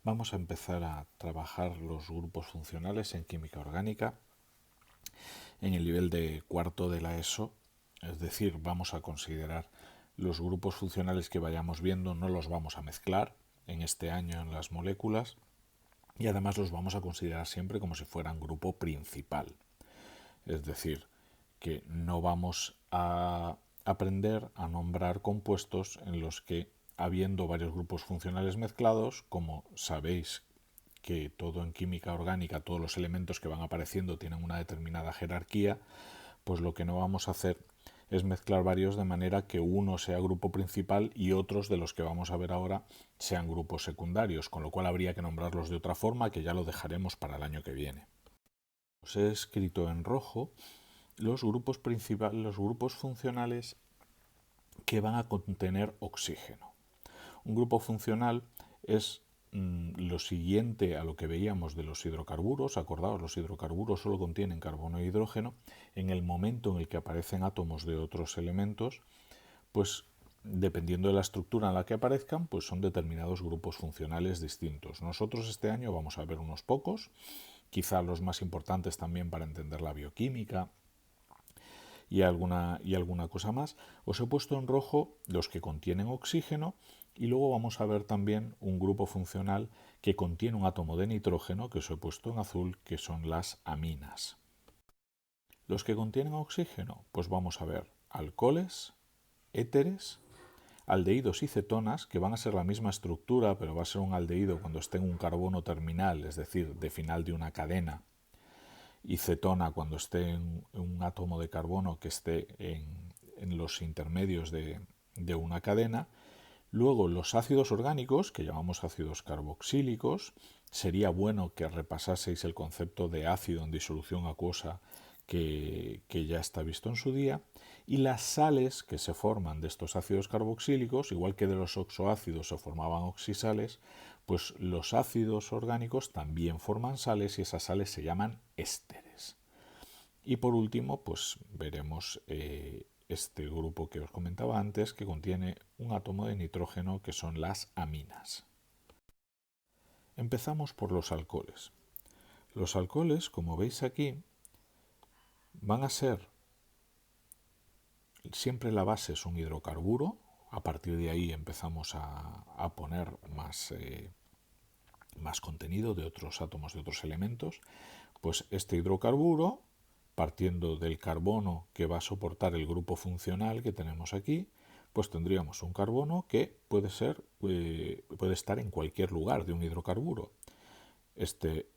Vamos a empezar a trabajar los grupos funcionales en química orgánica en el nivel de cuarto de la ESO, es decir, vamos a considerar los grupos funcionales que vayamos viendo, no los vamos a mezclar en este año en las moléculas y además los vamos a considerar siempre como si fueran grupo principal. Es decir, que no vamos a aprender a nombrar compuestos en los que, habiendo varios grupos funcionales mezclados, como sabéis que todo en química orgánica, todos los elementos que van apareciendo tienen una determinada jerarquía, pues lo que no vamos a hacer es mezclar varios de manera que uno sea grupo principal y otros de los que vamos a ver ahora sean grupos secundarios, con lo cual habría que nombrarlos de otra forma, que ya lo dejaremos para el año que viene. Os he escrito en rojo los grupos principales, los grupos funcionales que van a contener oxígeno. Un grupo funcional es lo siguiente a lo que veíamos de los hidrocarburos. Acordaos, los hidrocarburos solo contienen carbono e hidrógeno. En el momento en el que aparecen átomos de otros elementos, pues dependiendo de la estructura en la que aparezcan, pues son determinados grupos funcionales distintos. Nosotros este año vamos a ver unos pocos, quizá los más importantes también para entender la bioquímica y alguna cosa más. Os he puesto en rojo los que contienen oxígeno y luego vamos a ver también un grupo funcional que contiene un átomo de nitrógeno, que os he puesto en azul, que son las aminas. Los que contienen oxígeno, pues vamos a ver alcoholes, éteres, aldehídos y cetonas, que van a ser la misma estructura, pero va a ser un aldehído cuando esté en un carbono terminal, es decir, de final de una cadena, y cetona cuando esté en un átomo de carbono que esté en los intermedios de una cadena. Luego los ácidos orgánicos, que llamamos ácidos carboxílicos, sería bueno que repasaseis el concepto de ácido en disolución acuosa que ya está visto en su día, y las sales que se forman de estos ácidos carboxílicos, igual que de los oxoácidos se formaban oxisales, pues los ácidos orgánicos también forman sales y esas sales se llaman ésteres. Y por último, pues veremos este grupo que os comentaba antes, que contiene un átomo de nitrógeno, que son las aminas. Empezamos por los alcoholes. Los alcoholes, como veis aquí, van a ser, siempre la base es un hidrocarburo. A partir de ahí empezamos a poner más contenido de otros átomos, de otros elementos. Pues este hidrocarburo, partiendo del carbono que va a soportar el grupo funcional que tenemos aquí, pues tendríamos un carbono que puede estar en cualquier lugar de un hidrocarburo. Este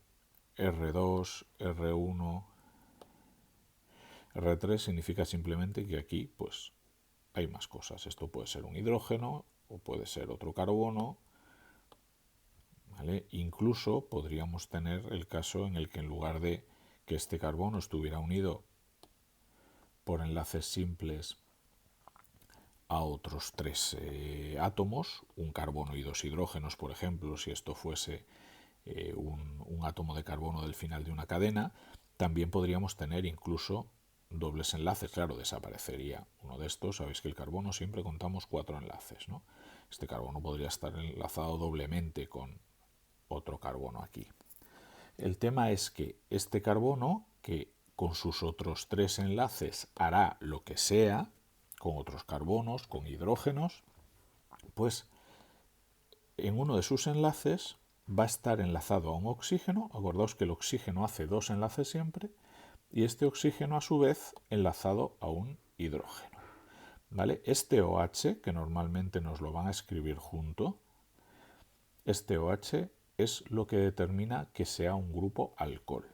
R2, R1, R3 significa simplemente que aquí pues hay más cosas. Esto puede ser un hidrógeno o puede ser otro carbono, ¿vale? Incluso podríamos tener el caso en el que en lugar de que este carbono estuviera unido por enlaces simples a otros tres átomos, un carbono y dos hidrógenos, por ejemplo, si esto fuese un átomo de carbono del final de una cadena, también podríamos tener incluso dobles enlaces. Claro, desaparecería uno de estos. Sabéis que el carbono siempre contamos 4 enlaces, ¿no? Este carbono podría estar enlazado doblemente con otro carbono aquí. El tema es que este carbono, que con sus otros 3 enlaces hará lo que sea, con otros carbonos, con hidrógenos, pues en uno de sus enlaces va a estar enlazado a un oxígeno. Acordaos que el oxígeno hace 2 enlaces siempre, y este oxígeno a su vez enlazado a un hidrógeno. ¿Vale? Este OH, que normalmente nos lo van a escribir junto, este OH es lo que determina que sea un grupo alcohol.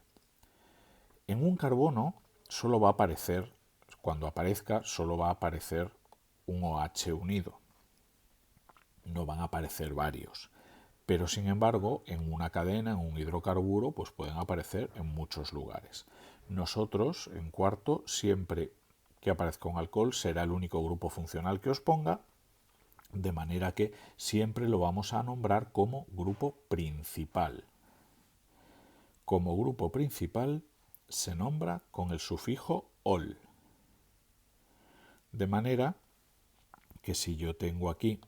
En un carbono solo va a aparecer, cuando aparezca, solo va a aparecer un OH unido. No van a aparecer varios. Pero sin embargo, en una cadena, en un hidrocarburo, pues pueden aparecer en muchos lugares. Nosotros, en cuarto, siempre que aparezca un alcohol, será el único grupo funcional que os ponga, de manera que siempre lo vamos a nombrar como grupo principal. Como grupo principal se nombra con el sufijo ol. De manera que si yo tengo aquí,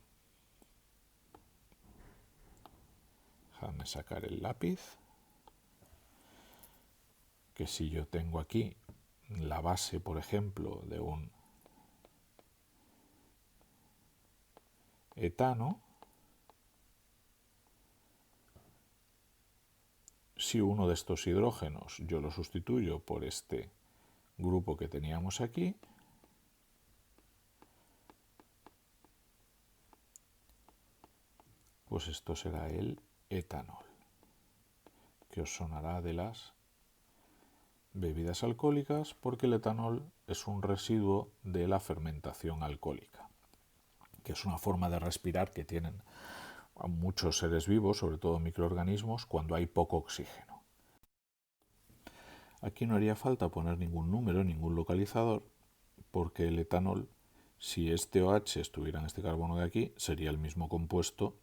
Déjame sacar el lápiz. Que si yo tengo aquí la base, por ejemplo, de un etano, si uno de estos hidrógenos yo lo sustituyo por este grupo que teníamos aquí, pues esto será el etanol, que os sonará de las bebidas alcohólicas porque el etanol es un residuo de la fermentación alcohólica, que es una forma de respirar que tienen muchos seres vivos, sobre todo microorganismos, cuando hay poco oxígeno. Aquí no haría falta poner ningún número, ningún localizador, porque el etanol, si este OH estuviera en este carbono de aquí, sería el mismo compuesto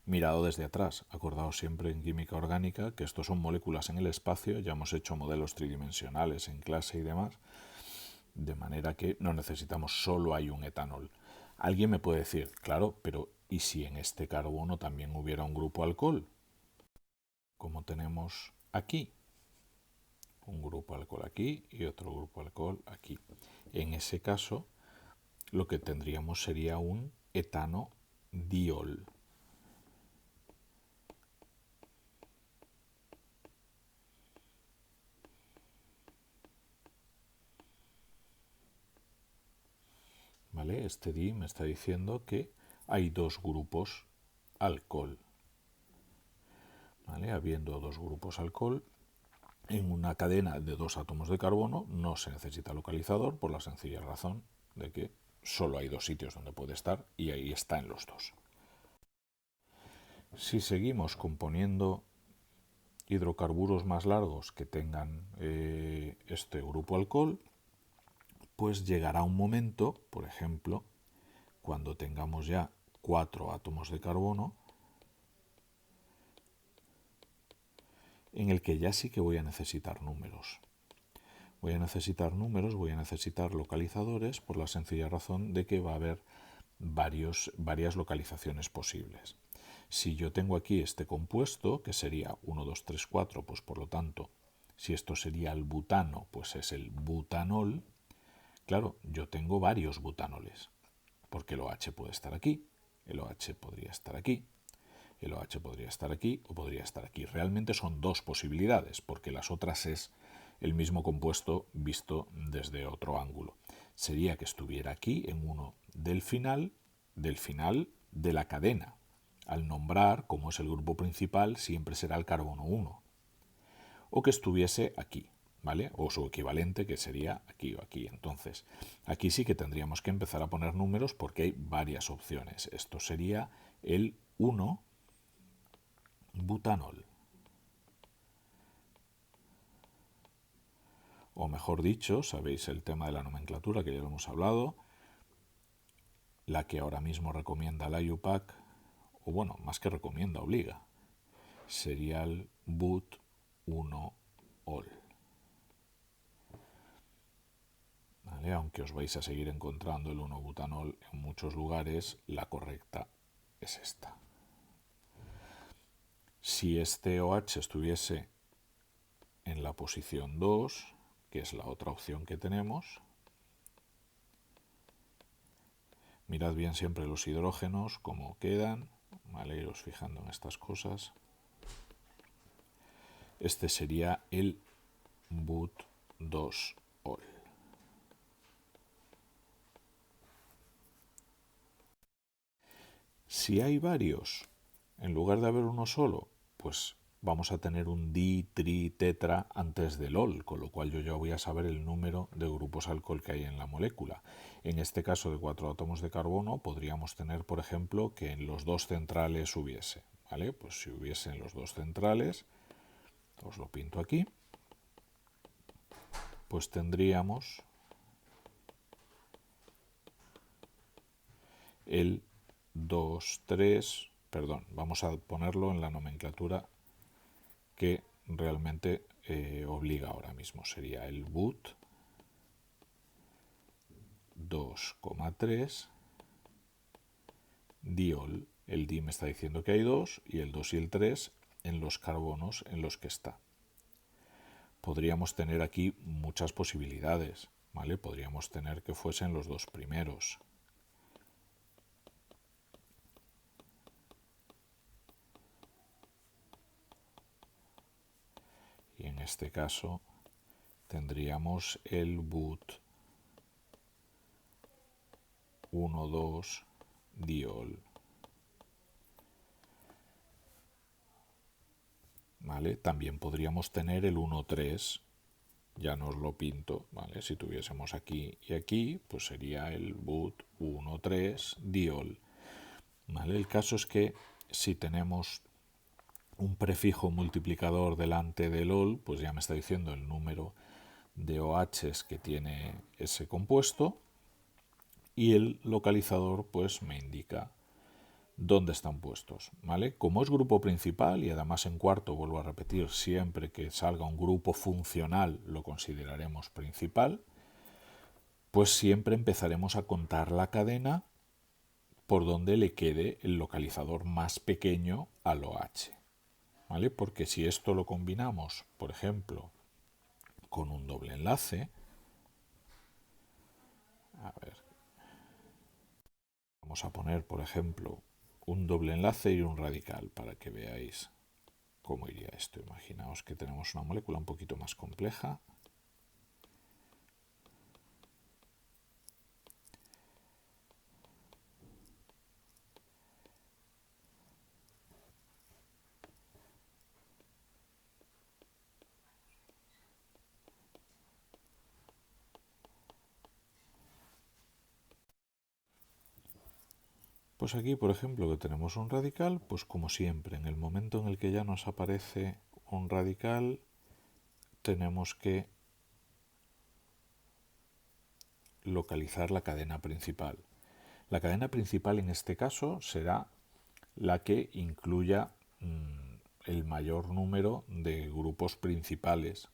mirado desde atrás. Acordaos siempre en química orgánica que estos son moléculas en el espacio, ya hemos hecho modelos tridimensionales en clase y demás, de manera que no necesitamos solo hay un etanol. Alguien me puede decir, claro, pero ¿y si en este carbono también hubiera un grupo alcohol? Como tenemos aquí, un grupo alcohol aquí y otro grupo alcohol aquí. En ese caso, lo que tendríamos sería un etanodiol. ¿Vale? Este di me está diciendo que hay dos grupos alcohol. ¿Vale? Habiendo dos grupos alcohol, en una cadena de dos átomos de carbono no se necesita localizador por la sencilla razón de que solo hay dos sitios donde puede estar y ahí está en los dos. Si seguimos componiendo hidrocarburos más largos que tengan este grupo alcohol, pues llegará un momento, por ejemplo, cuando tengamos ya 4 átomos de carbono, en el que ya sí que voy a necesitar números. Voy a necesitar números, voy a necesitar localizadores por la sencilla razón de que va a haber varias localizaciones posibles. Si yo tengo aquí este compuesto, que sería 1, 2, 3, 4, pues por lo tanto, si esto sería el butano, pues es el butanol. Claro, yo tengo varios butanoles, porque el OH puede estar aquí, el OH podría estar aquí, el OH podría estar aquí o podría estar aquí. Realmente son dos posibilidades, porque las otras es el mismo compuesto visto desde otro ángulo. Sería que estuviera aquí en uno del final de la cadena. Al nombrar, como es el grupo principal, siempre será el carbono 1. O que estuviese aquí, ¿vale? O su equivalente, que sería aquí o aquí. Entonces, aquí sí que tendríamos que empezar a poner números porque hay varias opciones. Esto sería el 1 butanol. O mejor dicho, sabéis el tema de la nomenclatura que ya lo hemos hablado, la que ahora mismo recomienda la IUPAC, o bueno, más que recomienda, obliga, sería el but1ol. ¿Vale? Aunque os vais a seguir encontrando el 1-butanol en muchos lugares, la correcta es esta. Si este OH estuviese en la posición 2, que es la otra opción que tenemos, mirad bien siempre los hidrógenos, cómo quedan, ¿vale? Iros fijando en estas cosas. Este sería el but2ol. Si hay varios, en lugar de haber uno solo, pues vamos a tener un di, tri, tetra antes del ol, con lo cual yo ya voy a saber el número de grupos alcohol que hay en la molécula. En este caso de 4 átomos de carbono podríamos tener, por ejemplo, que en los dos centrales hubiese, ¿vale? Pues si hubiese en los dos centrales, os lo pinto aquí, pues tendríamos el 2, 3, perdón, vamos a ponerlo en la nomenclatura que realmente obliga ahora mismo. Sería el but 2,3 diol El di me está diciendo que hay 2 y el 2 y el 3 en los carbonos en los que está. Podríamos tener aquí muchas posibilidades, ¿vale? Podríamos tener que fuesen los 2 primeros. Y en este caso tendríamos el but 1,2 diol. ¿Vale? También podríamos tener el 1,3, ya no os lo pinto, ¿vale? Si tuviésemos aquí y aquí, pues sería el but 1,3 diol. ¿Vale? El caso es que si tenemos un prefijo multiplicador delante del ol, pues ya me está diciendo el número de OHs que tiene ese compuesto, y el localizador pues me indica dónde están puestos, ¿vale? Como es grupo principal, y además en cuarto vuelvo a repetir, siempre que salga un grupo funcional lo consideraremos principal, pues siempre empezaremos a contar la cadena por donde le quede el localizador más pequeño al OH, ¿vale? Porque si esto lo combinamos, por ejemplo, con un doble enlace, a ver, vamos a poner, por ejemplo, un doble enlace y un radical para que veáis cómo iría esto. Imaginaos que tenemos una molécula un poquito más compleja. Pues aquí, por ejemplo, que tenemos un radical, pues como siempre, en el momento en el que ya nos aparece un radical, tenemos que localizar la cadena principal. La cadena principal en este caso será la que incluya el mayor número de grupos principales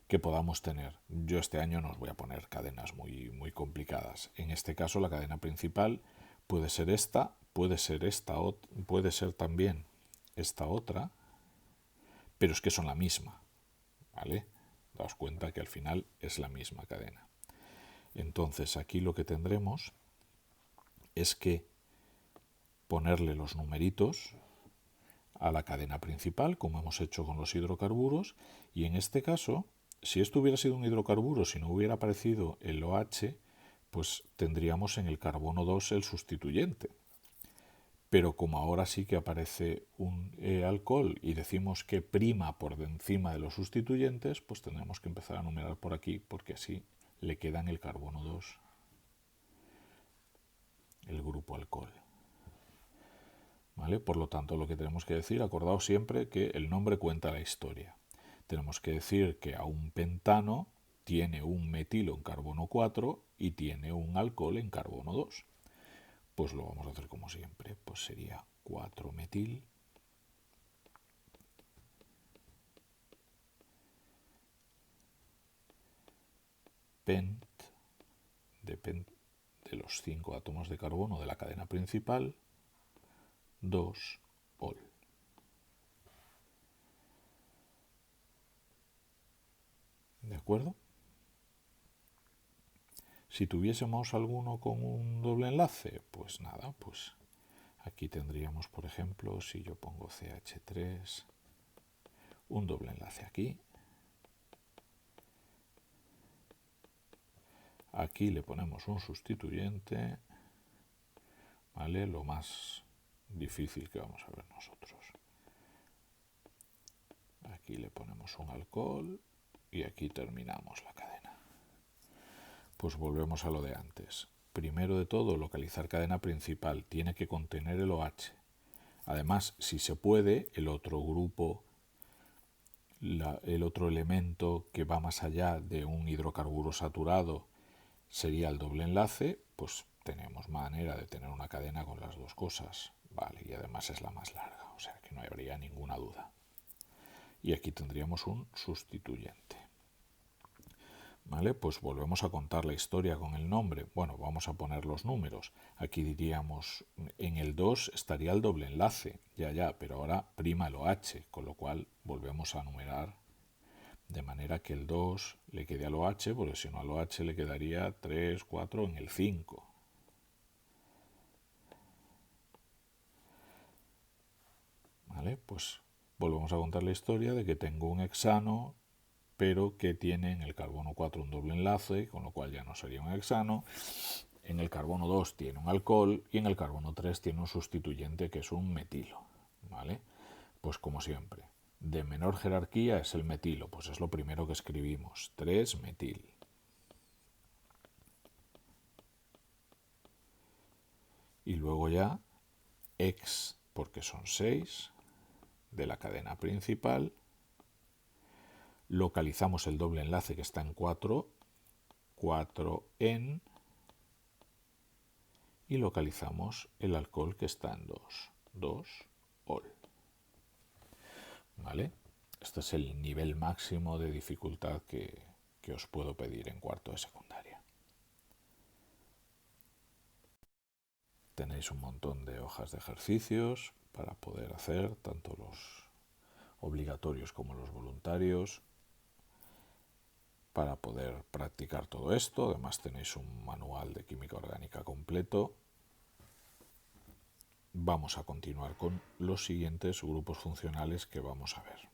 que podamos tener. Yo este año no os voy a poner cadenas muy complicadas. En este caso la cadena principal puede ser esta, puede ser puede ser también esta otra, pero es que son la misma, ¿vale? Daos cuenta que al final es la misma cadena. Entonces aquí lo que tendremos es que ponerle los numeritos a la cadena principal, como hemos hecho con los hidrocarburos, y en este caso, si esto hubiera sido un hidrocarburo, si no hubiera aparecido el OH, pues tendríamos en el carbono 2 el sustituyente. Pero como ahora sí que aparece un alcohol y decimos que prima por encima de los sustituyentes, pues tendremos que empezar a numerar por aquí, porque así le queda en el carbono 2 el grupo alcohol. ¿Vale? Por lo tanto, lo que tenemos que decir, acordaos siempre que el nombre cuenta la historia. Tenemos que decir que a un pentano tiene un metilo en carbono 4 y tiene un alcohol en carbono 2. Pues lo vamos a hacer como siempre. Pues sería 4-metil pent de los 5 átomos de carbono de la cadena principal, 2-ol. ¿De acuerdo? Si tuviésemos alguno con un doble enlace, pues nada, pues aquí tendríamos, por ejemplo, si yo pongo CH3, un doble enlace aquí. Aquí le ponemos un sustituyente, ¿vale? Lo más difícil que vamos a ver nosotros. Aquí le ponemos un alcohol y aquí terminamos la cadena. Pues volvemos a lo de antes. Primero de todo, localizar cadena principal. Tiene que contener el OH. Además, si se puede, el otro grupo, el otro elemento que va más allá de un hidrocarburo saturado sería el doble enlace, pues tenemos manera de tener una cadena con las dos cosas, ¿vale? Y además es la más larga, o sea que no habría ninguna duda. Y aquí tendríamos un sustituyente. ¿Vale? Pues volvemos a contar la historia con el nombre. Bueno, vamos a poner los números. Aquí diríamos, en el 2 estaría el doble enlace, ya, pero ahora prima lo H, con lo cual volvemos a numerar de manera que el 2 le quede a lo H, porque si no a lo H le quedaría 3, 4 en el 5. ¿Vale? Pues volvemos a contar la historia de que tengo un hexano, pero que tiene en el carbono 4 un doble enlace, con lo cual ya no sería un hexano. En el carbono 2 tiene un alcohol y en el carbono 3 tiene un sustituyente que es un metilo. ¿Vale? Pues como siempre, de menor jerarquía es el metilo, pues es lo primero que escribimos, 3-metil. Y luego ya, ex, porque son 6, de la cadena principal. Localizamos el doble enlace que está en 4, 4-en, y localizamos el alcohol que está en 2, 2-ol. ¿Vale? Este es el nivel máximo de dificultad que os puedo pedir en cuarto de secundaria. Tenéis un montón de hojas de ejercicios para poder hacer, tanto los obligatorios como los voluntarios, para poder practicar todo esto. Además tenéis un manual de química orgánica completo. Vamos a continuar con los siguientes grupos funcionales que vamos a ver.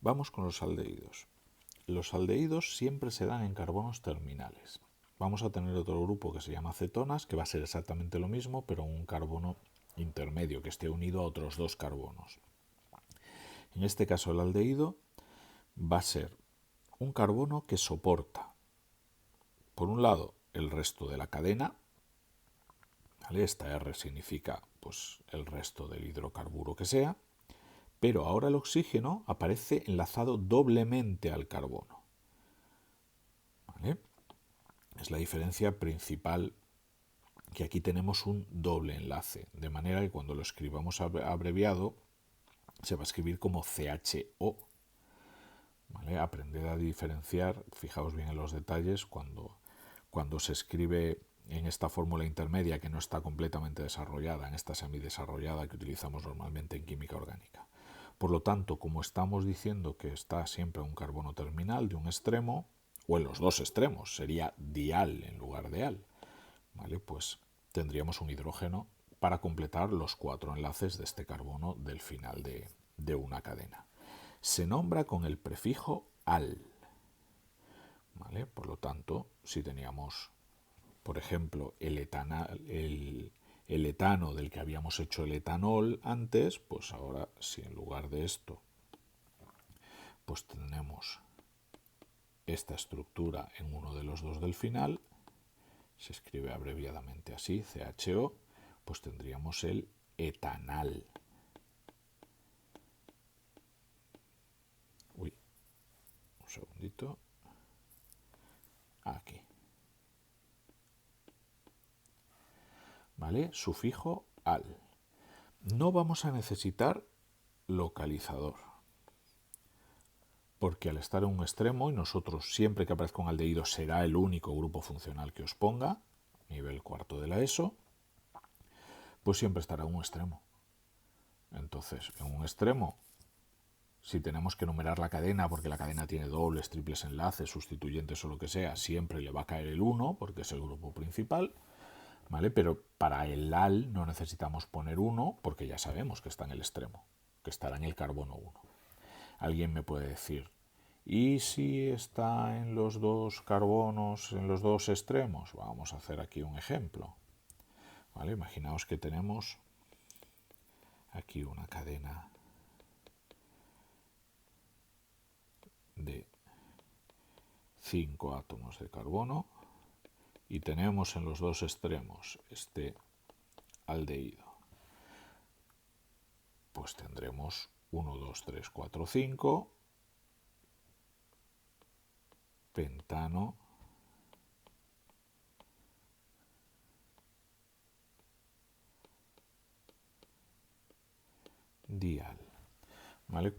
Vamos con los aldehídos. Los aldehídos siempre se dan en carbonos terminales. Vamos a tener otro grupo que se llama cetonas, que va a ser exactamente lo mismo, pero un carbono intermedio que esté unido a otros dos carbonos. En este caso el aldehído va a ser un carbono que soporta, por un lado, el resto de la cadena. ¿Vale? Esta R significa pues, el resto del hidrocarburo que sea, pero ahora el oxígeno aparece enlazado doblemente al carbono. ¿Vale? Es la diferencia principal, que aquí tenemos un doble enlace, de manera que cuando lo escribamos abreviado se va a escribir como CHO. ¿Vale? Aprended a diferenciar, fijaos bien en los detalles, cuando se escribe en esta fórmula intermedia que no está completamente desarrollada, en esta semidesarrollada que utilizamos normalmente en química orgánica. Por lo tanto, como estamos diciendo que está siempre un carbono terminal de un extremo, o en los dos extremos, sería dial en lugar de al, ¿vale? Pues tendríamos un hidrógeno para completar los 4 enlaces de este carbono del final de una cadena. Se nombra con el prefijo al. ¿Vale? Por lo tanto, si teníamos, por ejemplo, el etano del que habíamos hecho el etanol antes, pues ahora si en lugar de esto pues tenemos esta estructura en uno de los dos del final, se escribe abreviadamente así, CHO, pues tendríamos el etanal. Uy, un segundito. Aquí. ¿Vale? Sufijo al. No vamos a necesitar localizador, porque al estar en un extremo, y nosotros siempre que aparezca un aldehído será el único grupo funcional que os ponga, nivel cuarto de la ESO, pues siempre estará en un extremo. Entonces, en un extremo, si tenemos que numerar la cadena, porque la cadena tiene dobles, triples enlaces, sustituyentes o lo que sea, siempre le va a caer el 1, porque es el grupo principal, ¿vale? Pero para el al no necesitamos poner 1, porque ya sabemos que está en el extremo, que estará en el carbono 1. Alguien me puede decir, ¿y si está en los dos carbonos, en los dos extremos? Vamos a hacer aquí un ejemplo. ¿Vale? Imaginaos que tenemos aquí una cadena de 5 átomos de carbono y tenemos en los dos extremos este aldehído. Pues tendremos 1, 2, 3, 4, 5, pentano, dial. ¿Vale?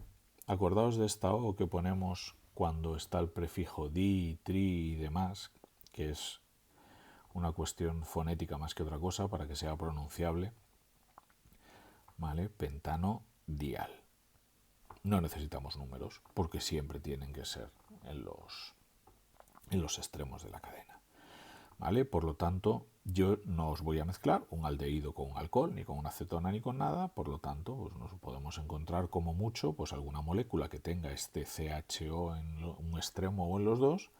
acordaos de esta O que ponemos cuando está el prefijo di, tri y demás, que es una cuestión fonética más que otra cosa para que sea pronunciable, ¿vale? Pentano dial. No necesitamos números porque siempre tienen que ser en los extremos de la cadena, ¿vale? Por lo tanto, yo no os voy a mezclar un aldehído con un alcohol, ni con una acetona, ni con nada. Por lo tanto, pues nos podemos encontrar como mucho pues alguna molécula que tenga este CHO en un extremo o en los dos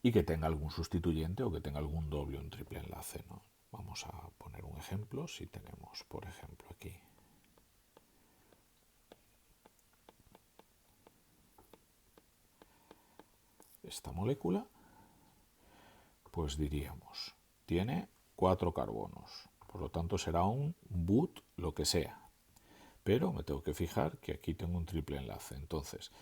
y que tenga algún sustituyente o que tenga algún doble o un triple enlace, ¿no? Vamos a poner un ejemplo. Si tenemos, por ejemplo, aquí esta molécula, pues diríamos, tiene 4 carbonos, por lo tanto será un but lo que sea. Pero me tengo que fijar que aquí tengo un triple enlace. Entonces,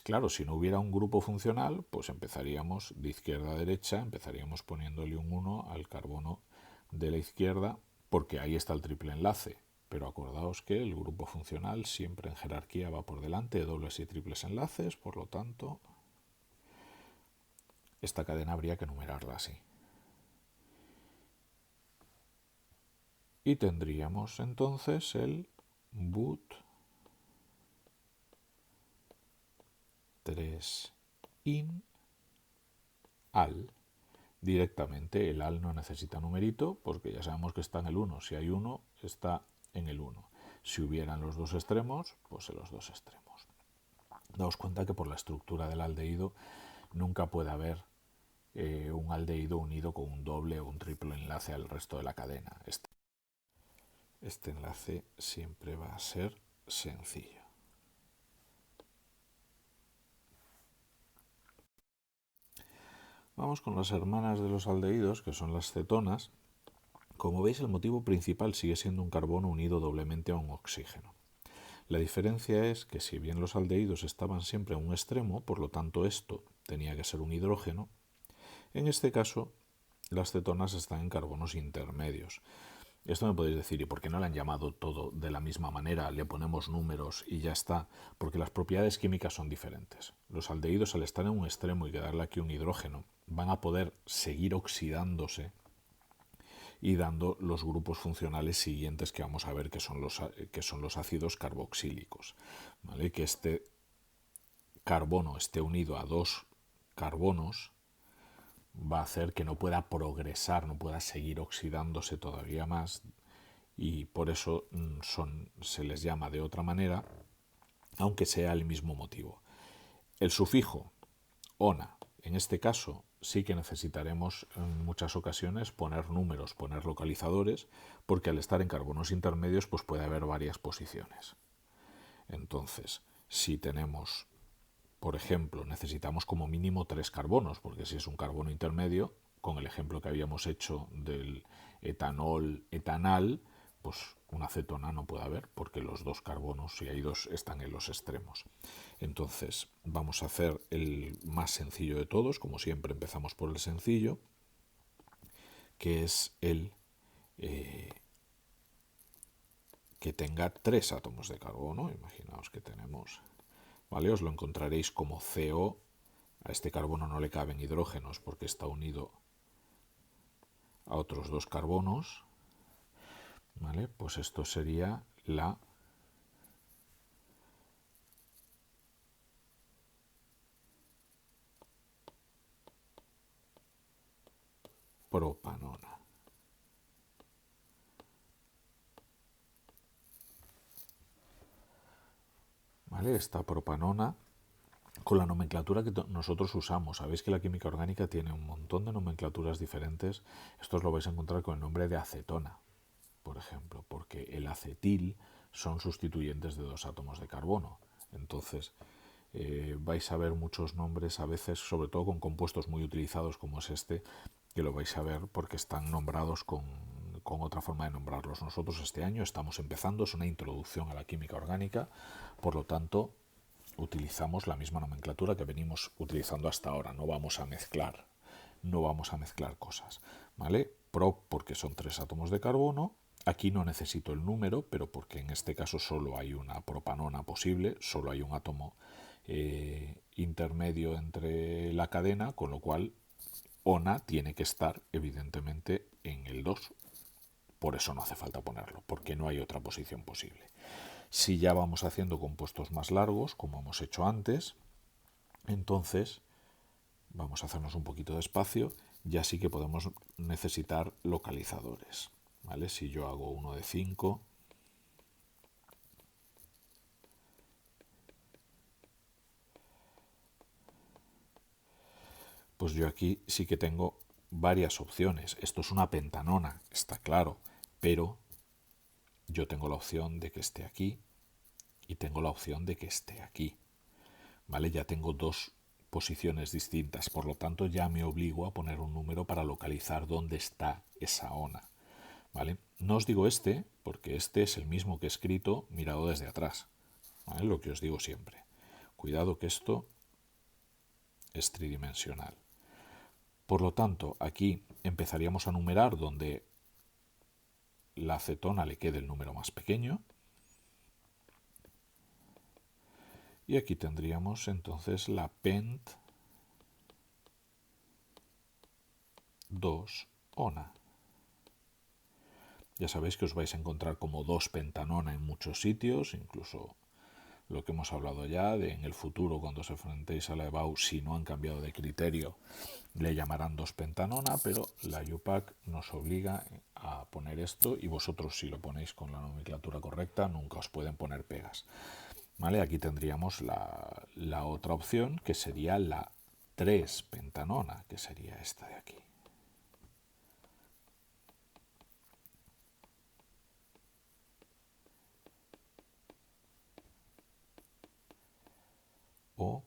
claro, si no hubiera un grupo funcional, pues empezaríamos de izquierda a derecha, empezaríamos poniéndole un 1 al carbono de la izquierda, porque ahí está el triple enlace. Pero acordaos que el grupo funcional siempre en jerarquía va por delante de dobles y triples enlaces, por lo tanto, esta cadena habría que numerarla así. Y tendríamos entonces el but 3 in al. Directamente el al no necesita numerito porque ya sabemos que está en el 1. Si hay 1, está en el 1. Si hubieran los dos extremos, pues en los dos extremos. Daos cuenta que por la estructura del aldehído nunca puede haber un aldehído unido con un doble o un triple enlace al resto de la cadena. Este enlace siempre va a ser sencillo. Vamos con las hermanas de los aldehídos, que son las cetonas. Como veis, el motivo principal sigue siendo un carbono unido doblemente a un oxígeno. La diferencia es que si bien los aldehídos estaban siempre a un extremo, por lo tanto esto tenía que ser un hidrógeno, en este caso las cetonas están en carbonos intermedios. Esto me podéis decir, ¿y por qué no le han llamado todo de la misma manera? Le ponemos números y ya está. Porque las propiedades químicas son diferentes. Los aldehídos, al estar en un extremo y quedarle aquí un hidrógeno, van a poder seguir oxidándose y dando los grupos funcionales siguientes que vamos a ver que son los ácidos carboxílicos, ¿vale? Que este carbono esté unido a dos carbonos va a hacer que no pueda progresar, no pueda seguir oxidándose todavía más, y por eso se les llama de otra manera, aunque sea el mismo motivo. El sufijo ona, en este caso, sí que necesitaremos en muchas ocasiones poner números, poner localizadores, porque al estar en carbonos intermedios pues puede haber varias posiciones. Entonces, si tenemos, por ejemplo, necesitamos como mínimo 3 carbonos, porque si es un carbono intermedio, con el ejemplo que habíamos hecho del etanol, etanal, pues una cetona no puede haber, porque los dos carbonos, si hay dos, están en los extremos. Entonces, vamos a hacer el más sencillo de todos, como siempre empezamos por el sencillo, que es el que tenga 3 átomos de carbono. Imaginaos que tenemos, ¿vale? Os lo encontraréis como CO. A este carbono no le caben hidrógenos porque está unido a otros 2 carbonos, ¿vale? Pues esto sería la propanona. ¿Vale? Esta propanona, con la nomenclatura que nosotros usamos. Sabéis que la química orgánica tiene un montón de nomenclaturas diferentes. Esto os lo vais a encontrar con el nombre de acetona, por ejemplo, porque el acetil son sustituyentes de 2 átomos de carbono. Entonces, vais a ver muchos nombres a veces, sobre todo con compuestos muy utilizados como es este, que lo vais a ver porque están nombrados con otra forma de nombrarlos. Nosotros este año estamos empezando, es una introducción a la química orgánica, por lo tanto utilizamos la misma nomenclatura que venimos utilizando hasta ahora. No vamos a mezclar cosas, ¿vale? Pro porque son 3 átomos de carbono, Aquí no necesito el número, pero porque en este caso solo hay una propanona posible, solo hay un átomo intermedio entre la cadena, con lo cual ona tiene que estar evidentemente en el 2. Por eso no hace falta ponerlo, porque no hay otra posición posible. Si ya vamos haciendo compuestos más largos, como hemos hecho antes, entonces vamos a hacernos un poquito de espacio, ya sí que podemos necesitar localizadores. ¿Vale? Si yo hago uno de 5, pues yo aquí sí que tengo varias opciones. Esto es una pentanona, está claro, pero yo tengo la opción de que esté aquí y tengo la opción de que esté aquí. ¿Vale? Ya tengo dos posiciones distintas, por lo tanto ya me obligo a poner un número para localizar dónde está esa ona. ¿Vale? No os digo este, porque este es el mismo que he escrito mirado desde atrás. ¿Vale? Lo que os digo siempre. Cuidado que esto es tridimensional. Por lo tanto, aquí empezaríamos a numerar donde la acetona le quede el número más pequeño. Y aquí tendríamos entonces la pent 2 ona. Ya sabéis que os vais a encontrar como 2 pentanona en muchos sitios, incluso lo que hemos hablado ya, de en el futuro cuando os enfrentéis a la EBAU, si no han cambiado de criterio, le llamarán 2 pentanona, pero la UPAC nos obliga a poner esto y vosotros si lo ponéis con la nomenclatura correcta nunca os pueden poner pegas. ¿Vale? Aquí tendríamos la otra opción que sería la 3 pentanona, que sería esta de aquí. O,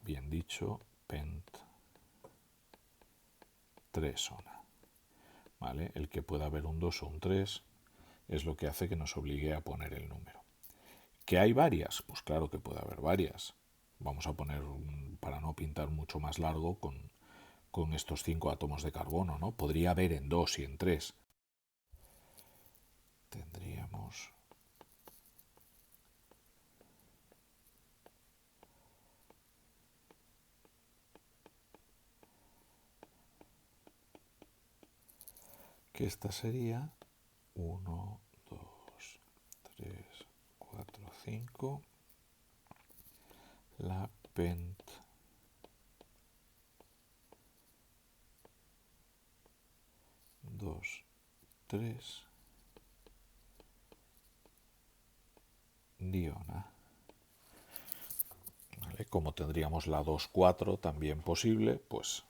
bien dicho, pent 3 ona. ¿Vale? El que pueda haber un 2 o un 3 es lo que hace que nos obligue a poner el número. ¿Que hay varias? Pues claro que puede haber varias. Vamos a poner, para no pintar mucho más largo, con estos 5 átomos de carbono, ¿no? Podría haber en 2 y en 3. Tendríamos que esta sería 1, 2, 3, 4, 5. La pent 2, 3 diona. ¿Vale? Como tendríamos la 2, 4 también posible, pues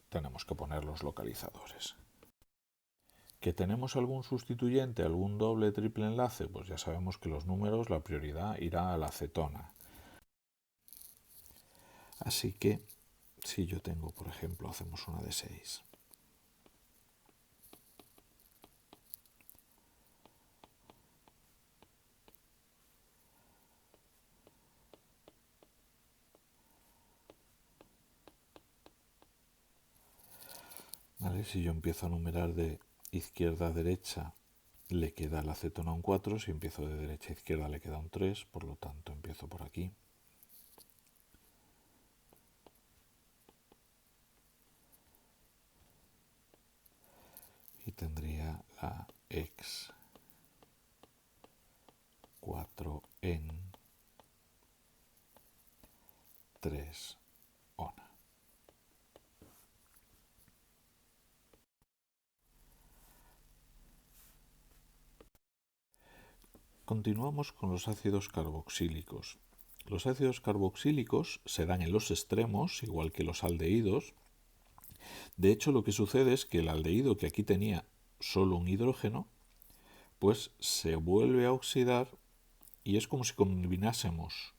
tenemos que poner los localizadores. ¿Que tenemos algún sustituyente, algún doble, triple enlace? Pues ya sabemos que los números, la prioridad irá a la acetona. Así que, si yo tengo, por ejemplo, hacemos una de 6. ¿Vale? Si yo empiezo a numerar de izquierda a derecha, le queda la acetona un 4. Si empiezo de derecha a izquierda, le queda un 3. Por lo tanto, empiezo por aquí. Y tendría la X 4 en 3 ona. Continuamos con los ácidos carboxílicos. Los ácidos carboxílicos se dan en los extremos, igual que los aldehídos. De hecho, lo que sucede es que el aldehído, que aquí tenía solo un hidrógeno, pues se vuelve a oxidar y es como si combinásemos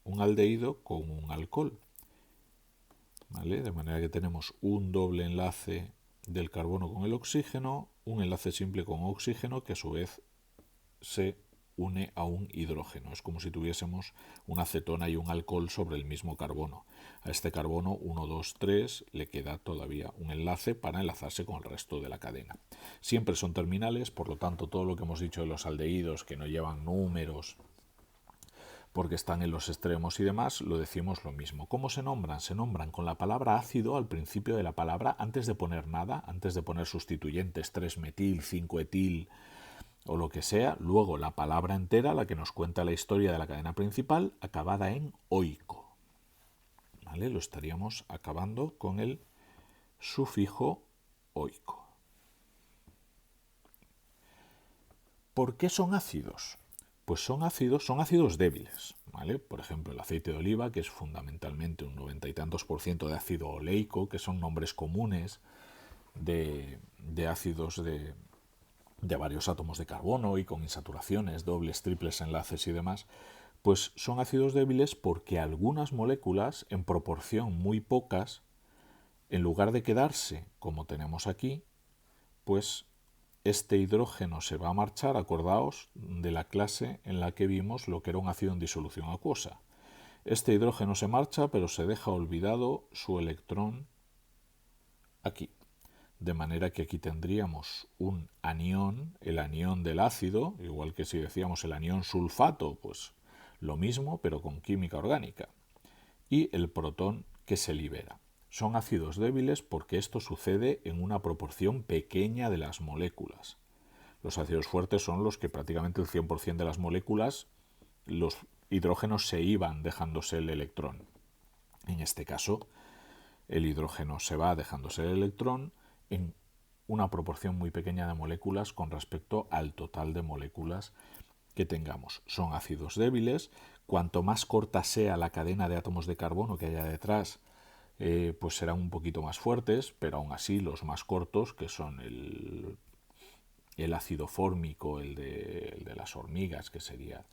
un aldehído con un alcohol. ¿Vale? De manera que tenemos un doble enlace del carbono con el oxígeno, un enlace simple con oxígeno que a su vez se une a un hidrógeno. Es como si tuviésemos una cetona y un alcohol sobre el mismo carbono. A este carbono 1, 2, 3 le queda todavía un enlace para enlazarse con el resto de la cadena. Siempre son terminales, por lo tanto todo lo que hemos dicho de los aldehídos que no llevan números porque están en los extremos y demás, lo decimos lo mismo. ¿Cómo se nombran? Se nombran con la palabra ácido al principio de la palabra, antes de poner nada, antes de poner sustituyentes, 3-metil, 5-etil o lo que sea. Luego la palabra entera, la que nos cuenta la historia de la cadena principal, acabada en oico. ¿Vale? Lo estaríamos acabando con el sufijo oico. ¿Por qué son ácidos? Pues son ácidos débiles, ¿vale? Por ejemplo, el aceite de oliva, que es fundamentalmente un 90 y tantos % de ácido oleico, que son nombres comunes de ácidos de varios átomos de carbono y con insaturaciones, dobles, triples enlaces y demás, pues son ácidos débiles porque algunas moléculas, en proporción muy pocas, en lugar de quedarse como tenemos aquí, pues este hidrógeno se va a marchar. Acordaos de la clase en la que vimos lo que era un ácido en disolución acuosa. Este hidrógeno se marcha, pero se deja olvidado su electrón aquí. De manera que aquí tendríamos un anión, el anión del ácido, igual que si decíamos el anión sulfato, pues lo mismo, pero con química orgánica. Y el protón que se libera. Son ácidos débiles porque esto sucede en una proporción pequeña de las moléculas. Los ácidos fuertes son los que prácticamente el 100% de las moléculas, los hidrógenos se iban dejándose el electrón. En este caso, el hidrógeno se va dejándose el electrón en una proporción muy pequeña de moléculas con respecto al total de moléculas que tengamos. Son ácidos débiles. Cuanto más corta sea la cadena de átomos de carbono que haya detrás, pues serán un poquito más fuertes, pero aún así los más cortos, que son el ácido fórmico, el de las hormigas, que sería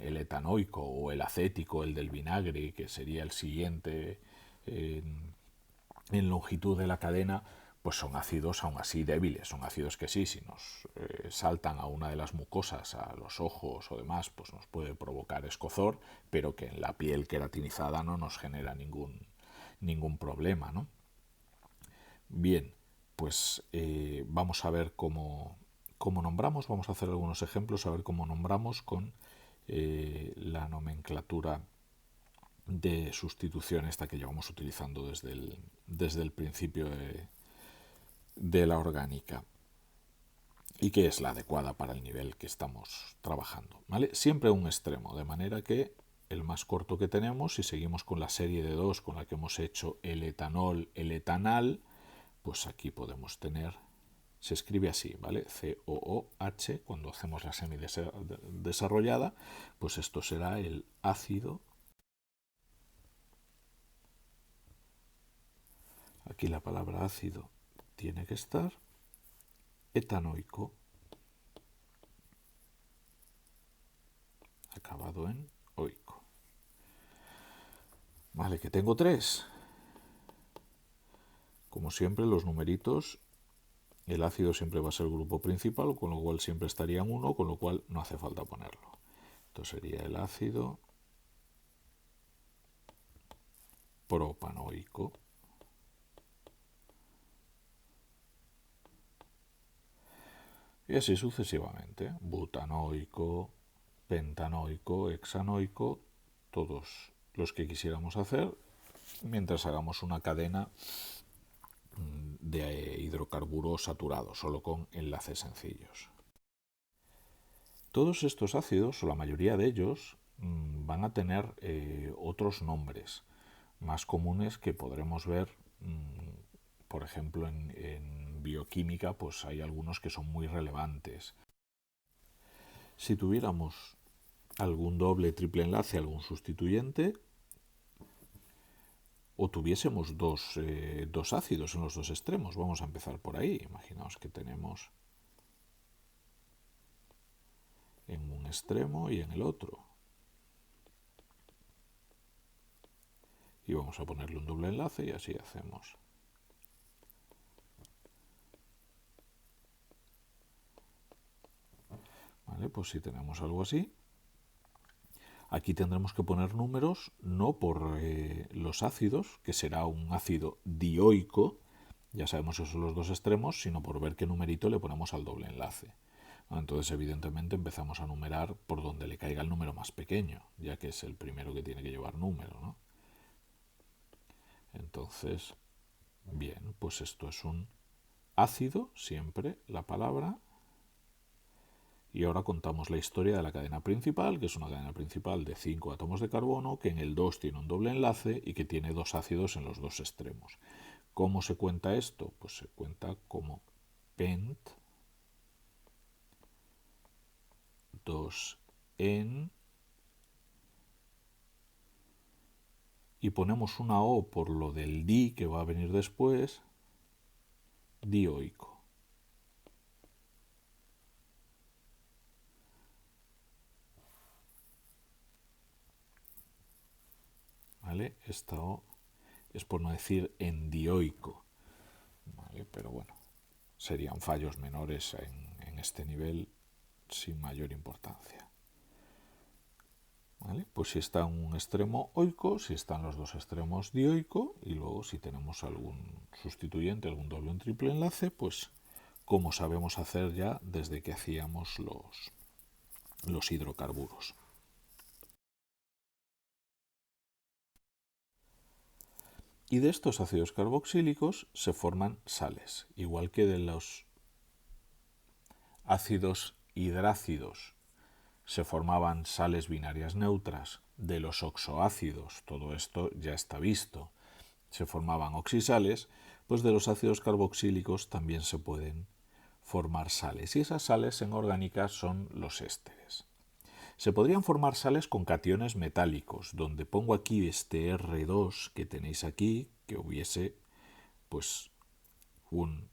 el etanoico, o el acético, el del vinagre, que sería el siguiente en longitud de la cadena, pues son ácidos aún así débiles, son ácidos que sí, si nos saltan a una de las mucosas, a los ojos o demás, pues nos puede provocar escozor, pero que en la piel queratinizada no nos genera ningún problema, ¿no? Bien, pues vamos a ver cómo nombramos, vamos a hacer algunos ejemplos, a ver cómo nombramos con la nomenclatura de sustitución esta que llevamos utilizando desde el principio de la orgánica y que es la adecuada para el nivel que estamos trabajando, ¿vale? Siempre un extremo, de manera que el más corto que tenemos, si seguimos con la serie de 2 con la que hemos hecho el etanol, el etanal, pues aquí podemos tener, se escribe así, ¿vale? COOH, cuando hacemos la semidesarrollada, pues esto será el ácido. Aquí la palabra ácido tiene que estar etanoico, acabado en oico. Vale, que tengo 3. Como siempre, los numeritos, el ácido siempre va a ser el grupo principal, con lo cual siempre estaría en 1, con lo cual no hace falta ponerlo. Entonces sería el ácido propanoico. Y así sucesivamente, butanoico, pentanoico, hexanoico, todos los que quisiéramos hacer, mientras hagamos una cadena de hidrocarburos saturados, solo con enlaces sencillos. Todos estos ácidos, o la mayoría de ellos, van a tener otros nombres más comunes que podremos ver, por ejemplo, en bioquímica, pues hay algunos que son muy relevantes. Si tuviéramos algún doble, triple enlace, algún sustituyente, o tuviésemos dos ácidos en los dos extremos, vamos a empezar por ahí. Imaginaos que tenemos en un extremo y en el otro. Y vamos a ponerle un doble enlace y así hacemos. ¿Vale? ¿Vale? Pues si tenemos algo así, aquí tendremos que poner números no por los ácidos, que será un ácido dioico, ya sabemos esos son los dos extremos, sino por ver qué numerito le ponemos al doble enlace. Entonces, evidentemente, empezamos a numerar por donde le caiga el número más pequeño, ya que es el primero que tiene que llevar número, ¿no? Entonces, bien, pues esto es un ácido, siempre la palabra. Y ahora contamos la historia de la cadena principal, que es una cadena principal de 5 átomos de carbono, que en el 2 tiene un doble enlace y que tiene dos ácidos en los dos extremos. ¿Cómo se cuenta esto? Pues se cuenta como pent 2N y ponemos una O por lo del di que va a venir después, dioico. ¿Vale? Esta O es por no decir endioico. ¿Vale? Pero bueno, serían fallos menores en este nivel sin mayor importancia. ¿Vale? Pues si está en un extremo oico, si están los dos extremos dioico, y luego si tenemos algún sustituyente, algún doble o un triple enlace, pues como sabemos hacer ya desde que hacíamos los hidrocarburos. Y de estos ácidos carboxílicos se forman sales, igual que de los ácidos hidrácidos se formaban sales binarias neutras, de los oxoácidos, todo esto ya está visto, se formaban oxisales, pues de los ácidos carboxílicos también se pueden formar sales. Y esas sales en orgánica son los ésteres. Se podrían formar sales con cationes metálicos, donde pongo aquí este R2 que tenéis aquí, que hubiese pues un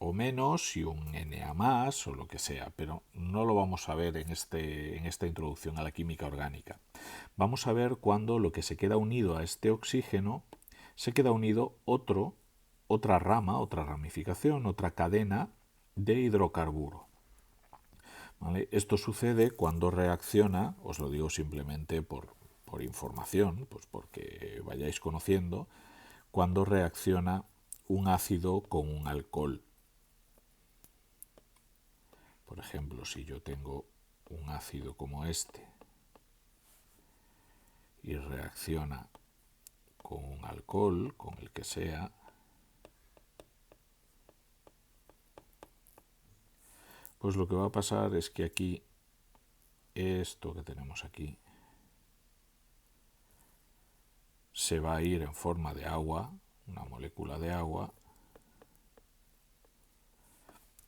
O menos y un Na más o lo que sea, pero no lo vamos a ver en esta introducción a la química orgánica. Vamos a ver cuando lo que se queda unido a este oxígeno se queda unido otra rama, otra ramificación, otra cadena de hidrocarburo. ¿Vale? Esto sucede cuando reacciona, os lo digo simplemente por información, pues porque vayáis conociendo, cuando reacciona un ácido con un alcohol. Por ejemplo, si yo tengo un ácido como este y reacciona con un alcohol, con el que sea, pues lo que va a pasar es que aquí, esto que tenemos aquí, se va a ir en forma de agua, una molécula de agua,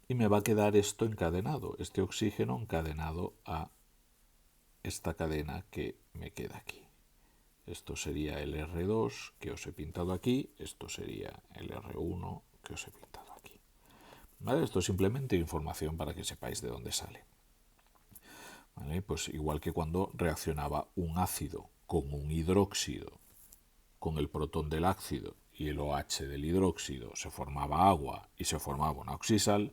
y me va a quedar esto encadenado, este oxígeno encadenado a esta cadena que me queda aquí. Esto sería el R2 que os he pintado aquí, esto sería el R1 que os he pintado aquí. ¿Vale? Esto es simplemente información para que sepáis de dónde sale. ¿Vale? Pues igual que cuando reaccionaba un ácido con un hidróxido, con el protón del ácido y el OH del hidróxido se formaba agua y se formaba una oxisal,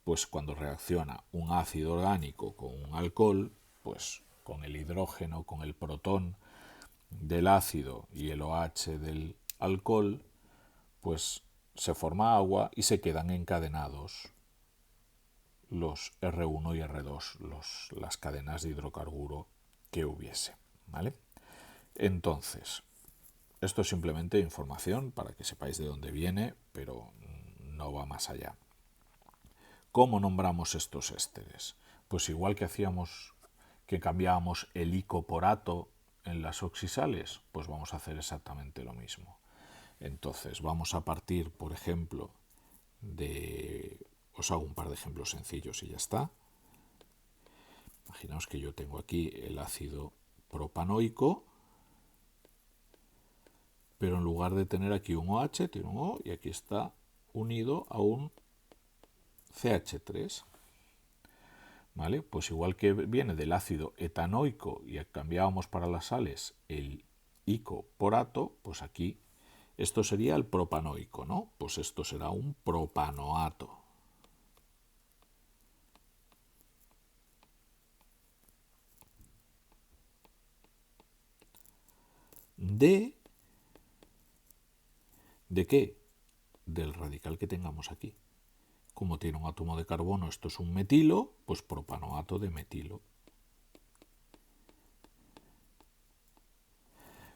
pues cuando reacciona un ácido orgánico con un alcohol, pues con el hidrógeno, con el protón del ácido y el OH del alcohol, pues se forma agua y se quedan encadenados los R1 y R2, las cadenas de hidrocarburo que hubiese. ¿Vale? Entonces, esto es simplemente información para que sepáis de dónde viene, pero no va más allá. ¿Cómo nombramos estos ésteres? Pues igual que hacíamos, que cambiábamos el ico por ato en las oxisales, pues vamos a hacer exactamente lo mismo. Entonces vamos a partir, por ejemplo, os hago un par de ejemplos sencillos y ya está. Imaginaos que yo tengo aquí el ácido propanoico, pero en lugar de tener aquí un OH, tiene un O y aquí está unido a un CH3. ¿Vale? Pues igual que viene del ácido etanoico y cambiábamos para las sales el ico por ato, pues aquí esto sería el propanoico, ¿no? Pues esto será un propanoato. ¿de qué? Del radical que tengamos aquí. Como tiene un átomo de carbono, esto es un metilo, pues propanoato de metilo.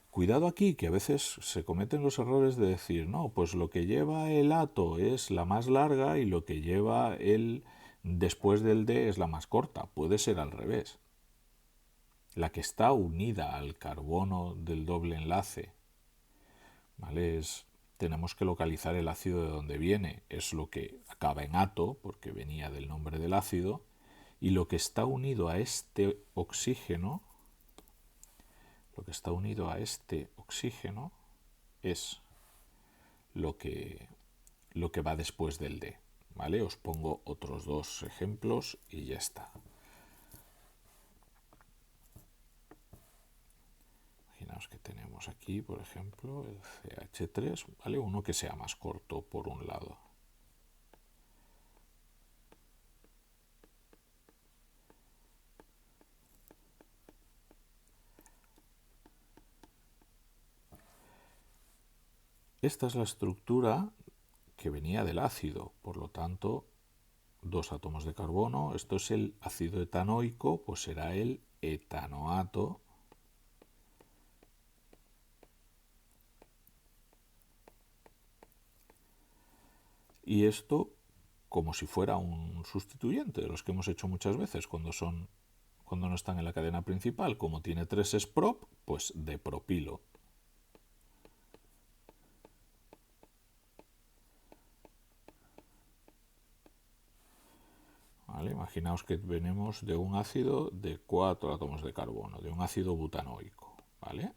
Cuidado aquí, que a veces se cometen los errores de decir, no, pues lo que lleva el ato es la más larga y lo que lleva el después del D es la más corta. Puede ser al revés. La que está unida al carbono del doble enlace, ¿vale? Tenemos que localizar el ácido de donde viene. Es lo que acaba en ato, porque venía del nombre del ácido, y lo que está unido a este oxígeno, es lo que va después del D. ¿Vale? Os pongo otros dos ejemplos y ya está. Imaginaos que tenemos aquí, por ejemplo, el CH3, ¿vale? Uno que sea más corto por un lado. Esta es la estructura que venía del ácido, por lo tanto, dos átomos de carbono. Esto es el ácido etanoico, pues será el etanoato. Y esto como si fuera un sustituyente de los que hemos hecho muchas veces cuando no están en la cadena principal. Como tiene 3 prop, pues de propilo. ¿Vale? Imaginaos que venimos de un ácido de 4 átomos de carbono, de un ácido butanoico. ¿Vale?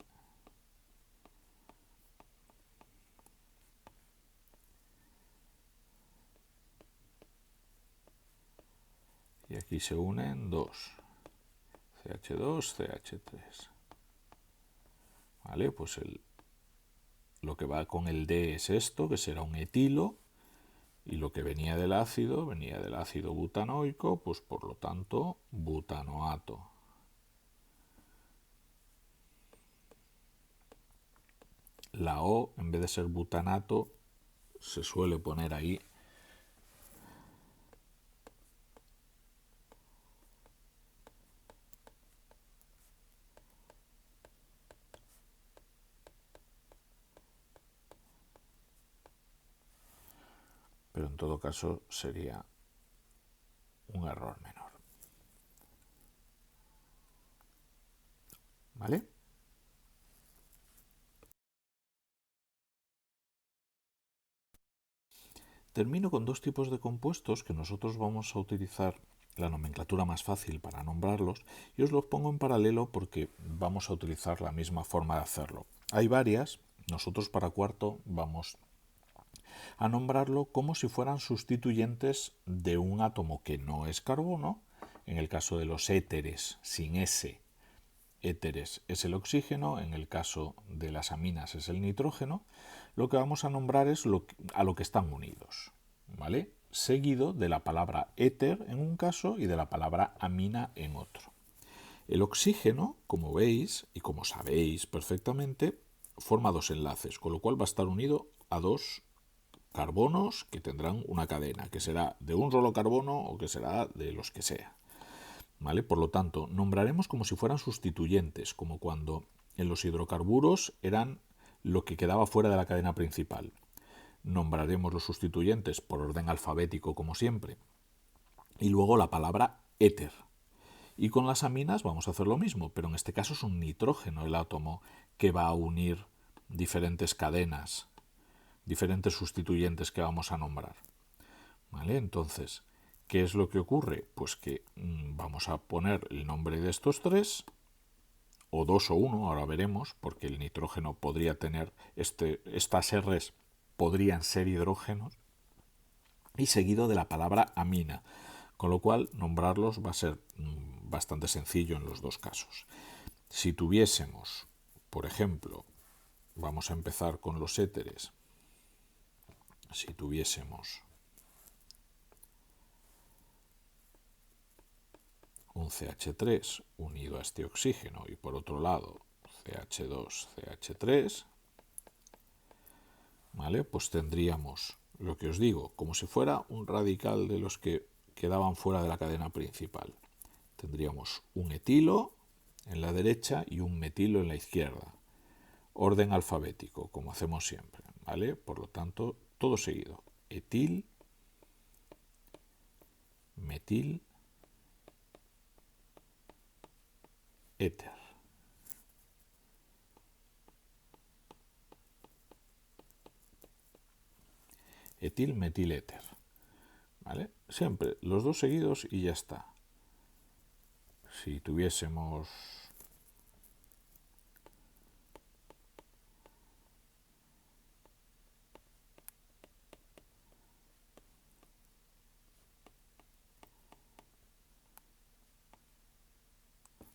Y aquí se unen 2. CH2, CH3. ¿Vale? Pues lo que va con el D es esto, que será un etilo, y lo que venía del ácido butanoico, pues por lo tanto, butanoato. La O, en vez de ser butanato, se suele poner ahí pero en todo caso sería un error menor. ¿Vale? Termino con dos tipos de compuestos que nosotros vamos a utilizar la nomenclatura más fácil para nombrarlos y os los pongo en paralelo porque vamos a utilizar la misma forma de hacerlo. Hay varias, nosotros para cuarto vamos a nombrarlo como si fueran sustituyentes de un átomo que no es carbono, en el caso de los éteres sin S. Éteres es el oxígeno, en el caso de las aminas es el nitrógeno. Lo que vamos a nombrar es a lo que están unidos, ¿vale? Seguido de la palabra éter en un caso y de la palabra amina en otro. El oxígeno, como veis y como sabéis perfectamente, forma dos enlaces, con lo cual va a estar unido a dos carbonos que tendrán una cadena, que será de un solo carbono o que será de los que sea. ¿Vale? Por lo tanto, nombraremos como si fueran sustituyentes, como cuando en los hidrocarburos eran lo que quedaba fuera de la cadena principal. Nombraremos los sustituyentes por orden alfabético, como siempre. Y luego la palabra éter. Y con las aminas vamos a hacer lo mismo, pero en este caso es un nitrógeno el átomo que va a unir diferentes cadenas, diferentes sustituyentes que vamos a nombrar. ¿Vale? Entonces, ¿qué es lo que ocurre? Pues que vamos a poner el nombre de estos tres, o dos o uno, ahora veremos, porque el nitrógeno podría tener, estas R's podrían ser hidrógenos, y seguido de la palabra amina, con lo cual nombrarlos va a ser bastante sencillo en los dos casos. Si tuviésemos, por ejemplo, vamos a empezar con los éteres, si tuviésemos un CH3 unido a este oxígeno y por otro lado CH2, CH3, ¿vale? Pues tendríamos lo que os digo, como si fuera un radical de los que quedaban fuera de la cadena principal. Tendríamos un etilo en la derecha y un metilo en la izquierda. Orden alfabético, como hacemos siempre, ¿vale? Por lo tanto, todo seguido. Etil, metil, éter. Etil, metil, éter. ¿Vale? Siempre los dos seguidos y ya está. Si tuviésemos...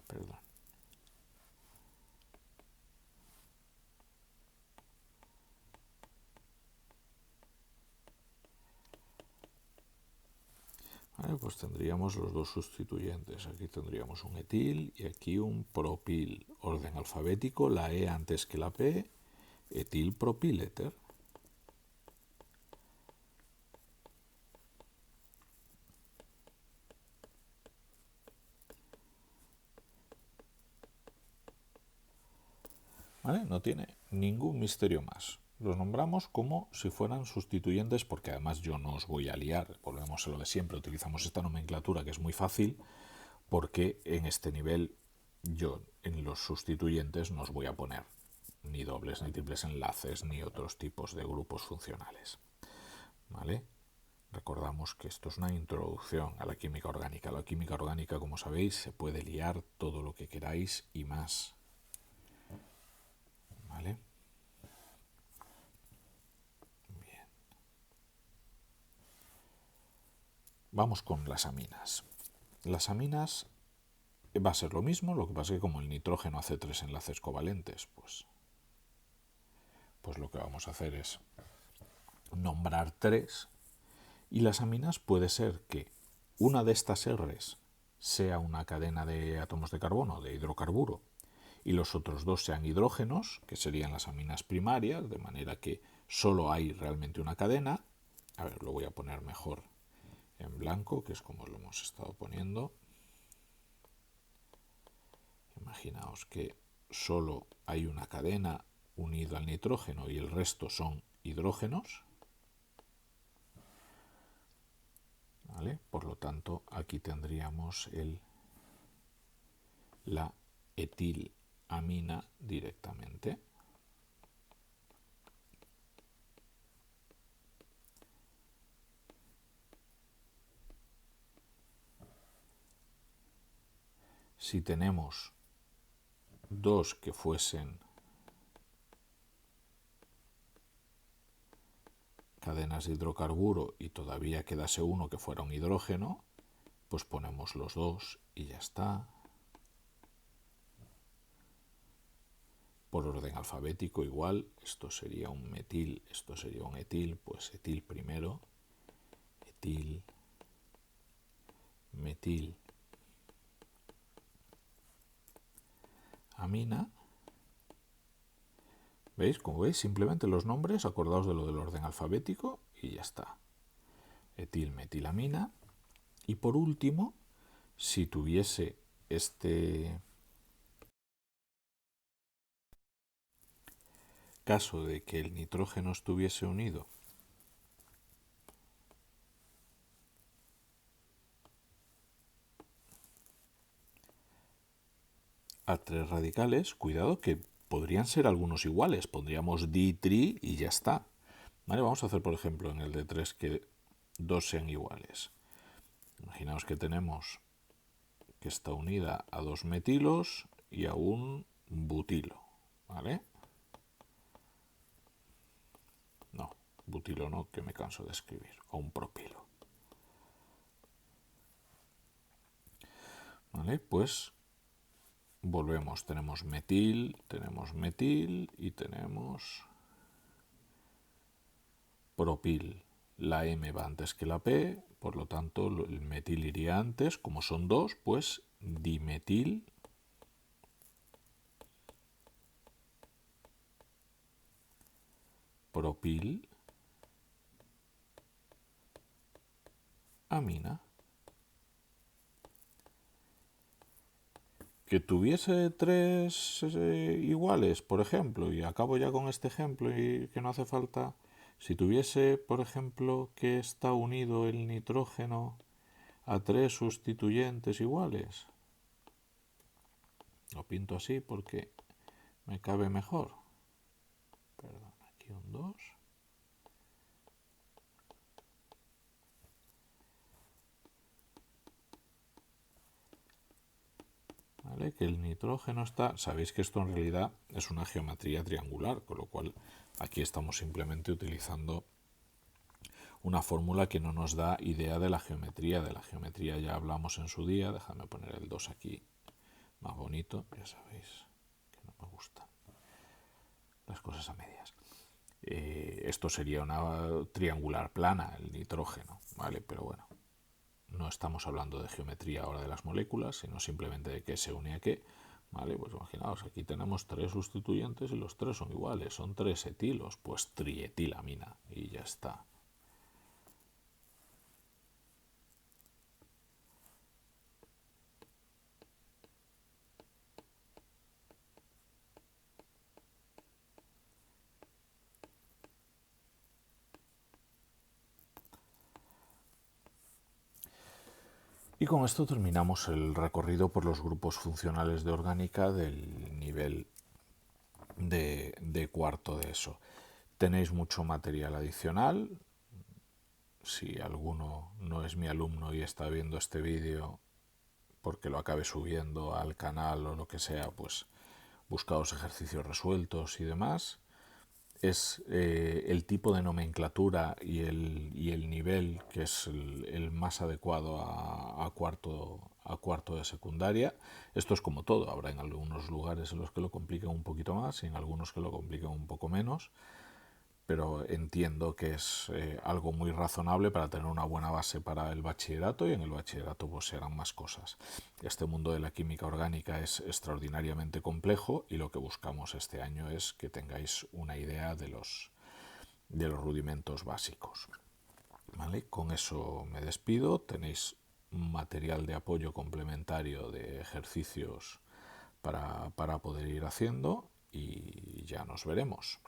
Perdón. Vale, pues tendríamos los dos sustituyentes. Aquí tendríamos un etil y aquí un propil. Orden alfabético, la E antes que la P. Etil propil éter. ¿Vale? No tiene ningún misterio más. Los nombramos como si fueran sustituyentes porque además yo no os voy a liar. Volvemos a lo de siempre. Utilizamos esta nomenclatura que es muy fácil porque en este nivel yo en los sustituyentes no os voy a poner ni dobles ni triples enlaces ni otros tipos de grupos funcionales. ¿Vale? Recordamos que esto es una introducción a la química orgánica. La química orgánica, como sabéis, se puede liar todo lo que queráis y más. ¿Vale? Bien. Vamos con las aminas. Las aminas va a ser lo mismo, lo que pasa es que como el nitrógeno hace 3 enlaces covalentes, pues lo que vamos a hacer es nombrar 3. Y las aminas puede ser que una de estas R's sea una cadena de átomos de carbono, de hidrocarburo, y los otros dos sean hidrógenos, que serían las aminas primarias, de manera que solo hay realmente una cadena. A ver, lo voy a poner mejor en blanco, que es como lo hemos estado poniendo. Imaginaos que solo hay una cadena unida al nitrógeno y el resto son hidrógenos. ¿Vale? Por lo tanto, aquí tendríamos la etilamina directamente. Si tenemos dos que fuesen cadenas de hidrocarburo y todavía quedase uno que fuera un hidrógeno, pues ponemos los dos y ya está. Por orden alfabético igual, esto sería un metil, esto sería un etil, pues etil primero, etil, metil, amina. ¿Veis? Como veis, simplemente los nombres, acordaos de lo del orden alfabético y ya está. Etilmetilamina. Y por último, si tuviese este caso de que el nitrógeno estuviese unido a 3 radicales, cuidado que podrían ser algunos iguales, pondríamos di-tri y ya está. ¿Vale? Vamos a hacer, por ejemplo, en el de 3 que 2 sean iguales. Imaginaos que tenemos que está unida a 2 metilos y a un butilo. ¿Vale? No, butilo no, que me canso de escribir. A un propilo. ¿Vale? Pues volvemos, tenemos metil y tenemos propil. La M va antes que la P, por lo tanto el metil iría antes, como son dos, pues dimetil propilamina. Que tuviese tres iguales, por ejemplo, y acabo ya con este ejemplo y que no hace falta, si tuviese, por ejemplo, que está unido el nitrógeno a tres sustituyentes iguales, lo pinto así porque me cabe mejor. Perdón, aquí un 2. ¿Vale? Que el nitrógeno está... Sabéis que esto en realidad es una geometría triangular, con lo cual aquí estamos simplemente utilizando una fórmula que no nos da idea de la geometría. De la geometría ya hablamos en su día. Déjame poner el 2 aquí más bonito. Ya sabéis que no me gustan las cosas a medias. Esto sería una triangular plana, el nitrógeno, ¿vale? Pero bueno, no estamos hablando de geometría ahora de las moléculas, sino simplemente de qué se une a qué. Vale, pues imaginaos, aquí tenemos tres sustituyentes y los tres son iguales, son tres etilos, pues trietilamina y ya está. Y con esto terminamos el recorrido por los grupos funcionales de orgánica del nivel de cuarto de ESO. Tenéis mucho material adicional. Si alguno no es mi alumno y está viendo este vídeo porque lo acabe subiendo al canal o lo que sea, pues buscaos ejercicios resueltos y demás. Es el tipo de nomenclatura y el nivel que es el más adecuado a cuarto de secundaria. Esto es como todo, habrá en algunos lugares en los que lo compliquen un poquito más y en algunos que lo compliquen un poco menos, pero entiendo que es algo muy razonable para tener una buena base para el bachillerato, y en el bachillerato pues se harán más cosas. Este mundo de la química orgánica es extraordinariamente complejo y lo que buscamos este año es que tengáis una idea de los rudimentos básicos. ¿Vale? Con eso me despido. Tenéis material de apoyo complementario de ejercicios para poder ir haciendo y ya nos veremos.